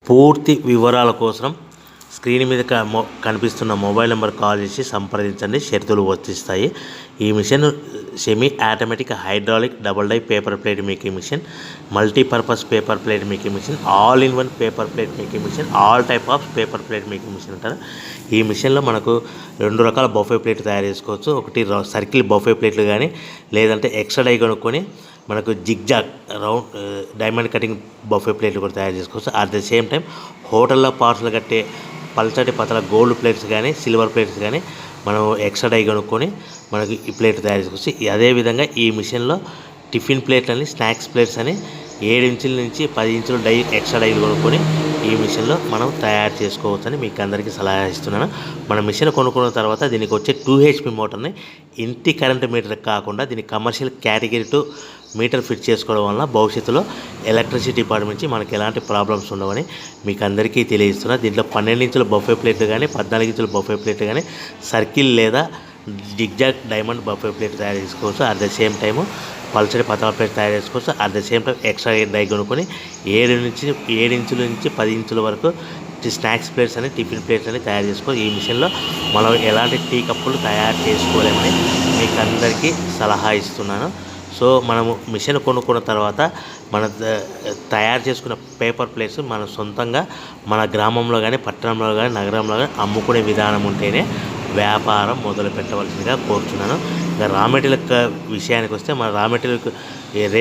పూర్తి వివరాల కోసం స్క్రీన్ మీద కనిపిస్తున్న మొబైల్ నెంబర్ కాల్ చేసి సంప్రదించండి. షరతులు వర్తిస్తాయి. ఈ machine semi automatic hydraulic double die paper plate making machine, multipurpose paper plate making machine, all in one paper plate making machine, all type of paper plate making machine అంటారు. ఈ మిషన్లో మనకు 2 రకాల బఫే ప్లేట్ తయారు చేసుకోవచ్చు. ఒకటి circle buffet ప్లేట్లు కానీ, లేదంటే ఎక్స్ట్రా డై కొనుక్కొని మనకు zigzag round diamond cutting buffet ప్లేట్లు కూడా తయారు చేసుకోవచ్చు. అట్ ద సేమ్ టైం హోటల్లో పార్సల్ కట్టే పల్చటి పతల గోల్డ్ ప్లేట్స్ కానీ, సిల్వర్ ప్లేట్స్ కానీ మనం ఎక్స్ట్రా డై కొనుక్కొని మనకి ఈ ప్లేట్ తయారు చేసుకోవచ్చు. అదేవిధంగా ఈ మిషన్లో టిఫిన్ ప్లేట్లు అని, స్నాక్స్ ప్లేట్స్ అని 7 ఇంచుల నుంచి 10 ఇంచుల డై ఎక్స్ట్రా డైలు కొనుక్కొని ఈ మిషన్లో మనం తయారు చేసుకోవచ్చని మీకు అందరికీ సలహా ఇస్తున్నాను. మన మిషన్ కొనుక్కున్న తర్వాత దీనికి వచ్చే 2 HP మోటార్ని ఇంటి కరెంట్ మీటర్ కాకుండా దీనికి కమర్షియల్ కేటగిరీ 2 మీటర్ ఫిట్ చేసుకోవడం వల్ల భవిష్యత్తులో ఎలక్ట్రిసిటీ డిపార్ట్మెంట్ నుంచి మనకి ఎలాంటి ప్రాబ్లమ్స్ ఉండవని మీకు అందరికీ తెలియజేస్తున్నా. దీంట్లో 12 ఇంచుల బఫే ప్లేట్లు కానీ, 14 ఇంచుల బఫే ప్లేట్లు కానీ, సర్కిల్ లేదా జిగ్జాగ్ డైమండ్ బఫే ప్లేట్ తయారు చేసుకోవచ్చు. అట్ ద సేమ్ టైము పల్చడి పతల ప్లేట్ తయారు చేసుకోవచ్చు. At the same time extra die కొనుక్కొని 7 ఇంచుల నుంచి 10 ఇంచుల వరకు స్నాక్స్ ప్లేట్స్ అని, టిఫిన్ ప్లేట్స్ అని తయారు చేసుకోవచ్చు. ఈ మిషన్లో మనం ఎలాంటి టీ కప్పులు తయారు చేసుకోలేమని మీకు అందరికీ సలహా ఇస్తున్నాను. సో మనము మిషన్ కొనుక్కున్న తర్వాత మన తయారు చేసుకున్న పేపర్ ప్లేట్స్ మనం సొంతంగా మన గ్రామంలో కానీ, పట్టణంలో కానీ, నగరంలో కానీ అమ్ముకునే విధానం ఉంటేనే వ్యాపారం మొదలు పెట్టవలసిందిగా కోరుచున్నాను. ఇంకా రా మెటీరియల్ విషయానికి వస్తే మన రా మెటీరియల్ రేట్